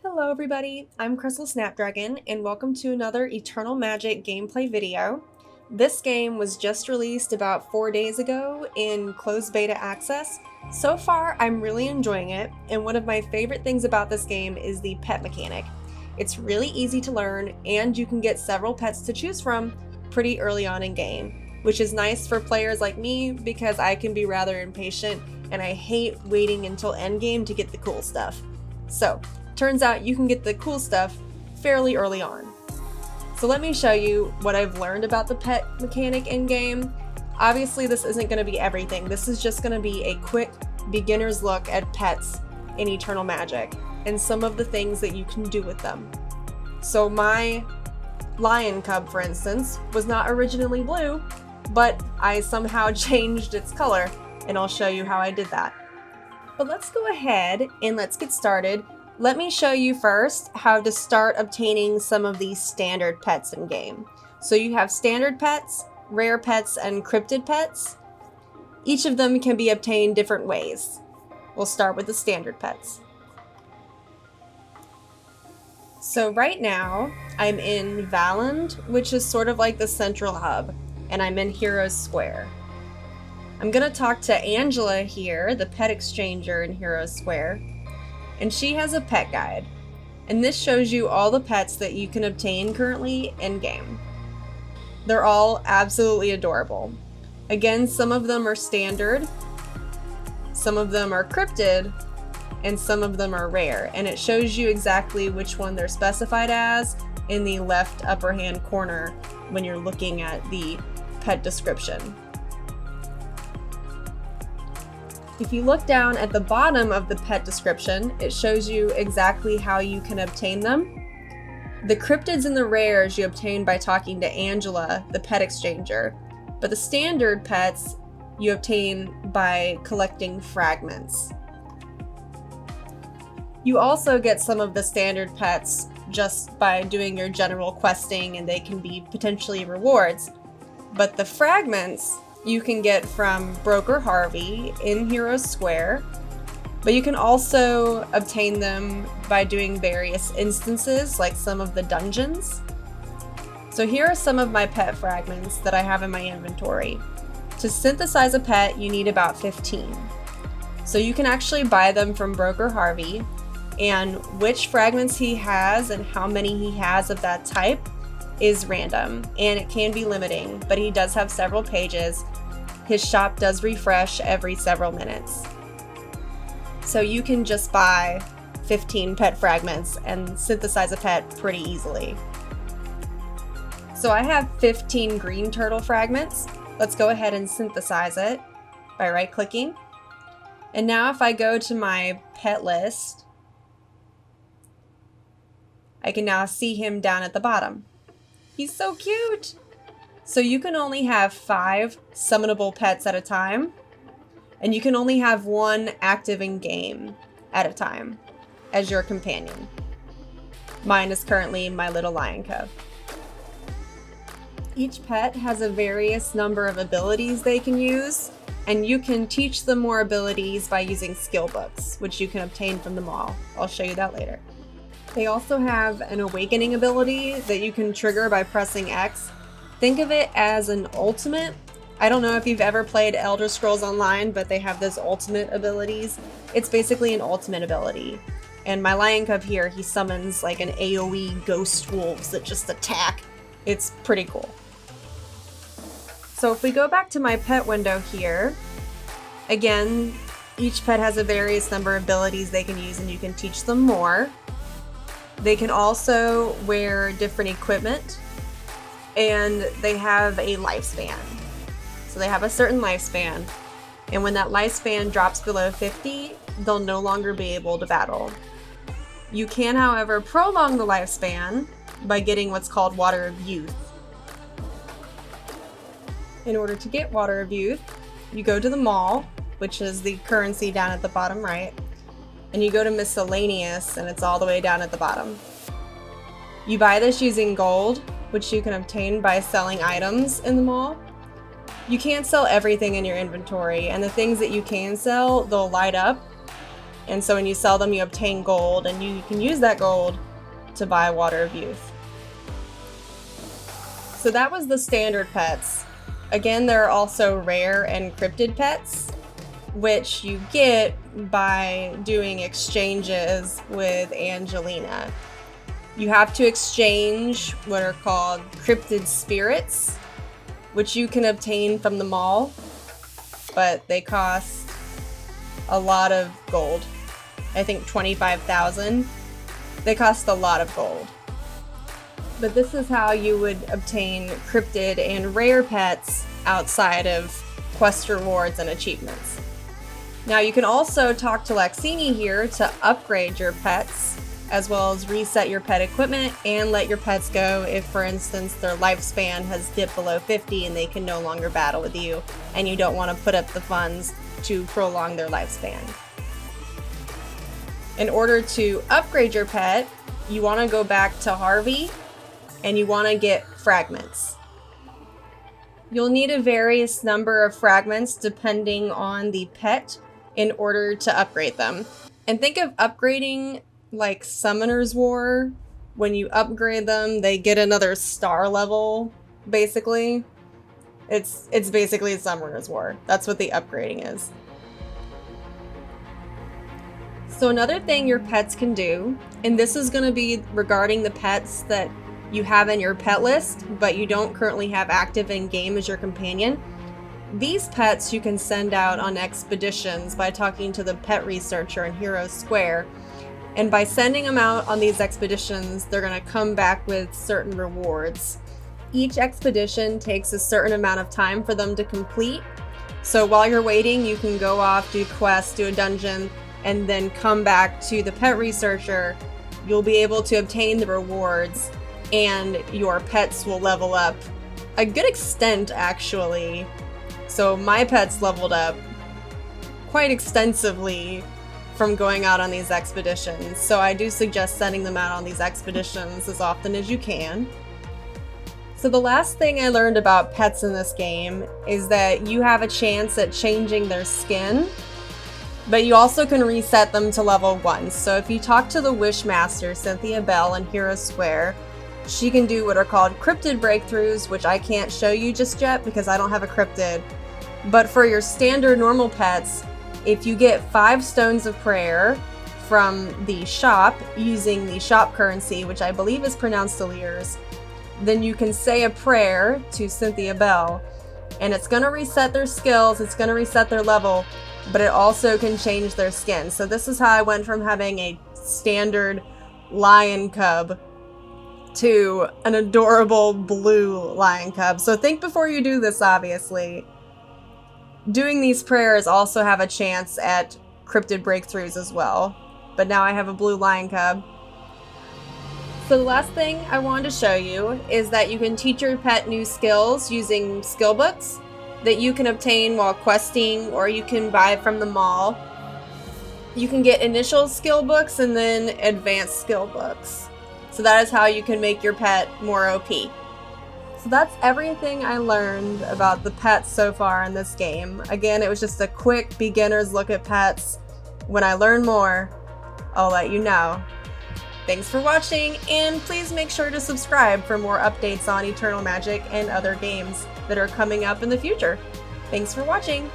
Hello everybody, I'm Crystal Snapdragon and welcome to another Eternal Magic gameplay video. This game was just released about 4 days ago in closed beta access. So far I'm really enjoying it, and one of my favorite things about this game is the pet mechanic. It's really easy to learn and you can get several pets to choose from pretty early on in game, which is nice for players like me because I can be rather impatient and I hate waiting until endgame to get the cool stuff. So, turns out you can get the cool stuff fairly early on. So let me show you what I've learned about the pet mechanic in-game. Obviously this isn't going to be everything, this is just going to be a quick beginner's look at pets in Eternal Magic and some of the things that you can do with them. So my lion cub, for instance, was not originally blue, but I somehow changed its color, and I'll show you how I did that. But let's go ahead and let's get started. Let me show you first how to start obtaining some of these standard pets in game. So you have standard pets, rare pets, and cryptid pets. Each of them can be obtained different ways. We'll start with the standard pets. So right now, I'm in Valand, which is sort of like the central hub, and I'm in Heroes Square. I'm gonna talk to Angela here, the pet exchanger in Heroes Square. And she has a pet guide, and this shows you all the pets that you can obtain currently in-game. They're all absolutely adorable. Again, some of them are standard, some of them are cryptid, and some of them are rare, and it shows you exactly which one they're specified as in the left upper hand corner when you're looking at the pet description. If you look down at the bottom of the pet description, it shows you exactly how you can obtain them. The cryptids and the rares you obtain by talking to Angela, the pet exchanger, but the standard pets you obtain by collecting fragments. You also get some of the standard pets just by doing your general questing, and they can be potentially rewards, but the fragments you can get from Broker Harvey in Heroes Square, but you can also obtain them by doing various instances like some of the dungeons. So here are some of my pet fragments that I have in my inventory. To synthesize a pet, you need about 15. So you can actually buy them from Broker Harvey, and which fragments he has and how many he has of that type is random, and it can be limiting, but he does have several pages. His shop does refresh every several minutes. So you can just buy 15 pet fragments and synthesize a pet pretty easily. So I have 15 green turtle fragments. Let's go ahead and synthesize it by right-clicking. And now if I go to my pet list, I can now see him down at the bottom. He's so cute! So you can only have 5 summonable pets at a time, and you can only have 1 active in game at a time as your companion. Mine is currently my little lion cub. Each pet has a various number of abilities they can use, and you can teach them more abilities by using skill books, which you can obtain from them all. I'll show you that later. They also have an awakening ability that you can trigger by pressing X. Think of it as an ultimate. I don't know if you've ever played Elder Scrolls Online, but they have those ultimate abilities. It's basically an ultimate ability. And my lion cub here, he summons like an AoE ghost wolves that just attack. It's pretty cool. So if we go back to my pet window here, again, each pet has a various number of abilities they can use and you can teach them more. They can also wear different equipment, and they have a lifespan. So they have a certain lifespan, and when that lifespan drops below 50, they'll no longer be able to battle. You can, however, prolong the lifespan by getting what's called Water of Youth. In order to get Water of Youth, you go to the mall, which is the currency down at the bottom right, and you go to Miscellaneous, and it's all the way down at the bottom. You buy this using gold, which you can obtain by selling items in the mall. You can't sell everything in your inventory, and the things that you can sell, they'll light up, And so when you sell them, you obtain gold, and you can use that gold to buy Water of Youth. So that was the standard pets. Again, there are also rare and cryptid pets, which you get by doing exchanges with Angelina. You have to exchange what are called cryptid spirits, which you can obtain from the mall, but they cost a lot of gold. I think 25,000. They cost a lot of gold. But this is how you would obtain cryptid and rare pets outside of quest rewards and achievements. Now you can also talk to Laxini here to upgrade your pets, as well as reset your pet equipment and let your pets go if, for instance, their lifespan has dipped below 50 and they can no longer battle with you, and you don't want to put up the funds to prolong their lifespan. In order to upgrade your pet, you want to go back to Harvey and you want to get fragments. You'll need a various number of fragments depending on the pet in order to upgrade them. And think of upgrading like Summoner's War. When you upgrade them, they get another star level, basically. It's basically Summoner's War. That's what the upgrading is. So another thing your pets can do, and this is going to be regarding the pets that you have in your pet list, but you don't currently have active in game as your companion. These pets you can send out on expeditions by talking to the pet researcher in Hero Square. And by sending them out on these expeditions, they're going to come back with certain rewards. Each expedition takes a certain amount of time for them to complete. So while you're waiting, you can go off, do quests, do a dungeon, and then come back to the pet researcher. You'll be able to obtain the rewards, and your pets will level up a good extent, actually. So my pets leveled up quite extensively from going out on these expeditions. So I do suggest sending them out on these expeditions as often as you can. So the last thing I learned about pets in this game is that you have a chance at changing their skin, but you also can reset them to level 1. So if you talk to the Wishmaster, Cynthia Bell, in Hero Square, she can do what are called cryptid breakthroughs, which I can't show you just yet because I don't have a cryptid. But for your standard normal pets, if you get 5 stones of prayer from the shop using the shop currency, which I believe is pronounced Deliers, then you can say a prayer to Cynthia Bell, and it's going to reset their skills, it's going to reset their level, but it also can change their skin. So this is how I went from having a standard lion cub to an adorable blue lion cub. So think before you do this, obviously. Doing these prayers also have a chance at cryptid breakthroughs as well. But now I have a blue lion cub. So the last thing I wanted to show you is that you can teach your pet new skills using skill books that you can obtain while questing, or you can buy from the mall. You can get initial skill books and then advanced skill books. So that is how you can make your pet more OP. So that's everything I learned about the pets so far in this game. Again, it was just a quick beginner's look at pets. When I learn more, I'll let you know. Thanks for watching, and please make sure to subscribe for more updates on Eternal Magic and other games that are coming up in the future. Thanks for watching!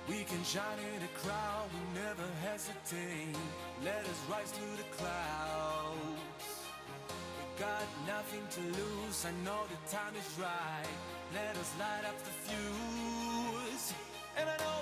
We can shine in a crowd, we never hesitate. Let us rise to the clouds. We got nothing to lose, I know the time is right. Let us light up the fuse. And I know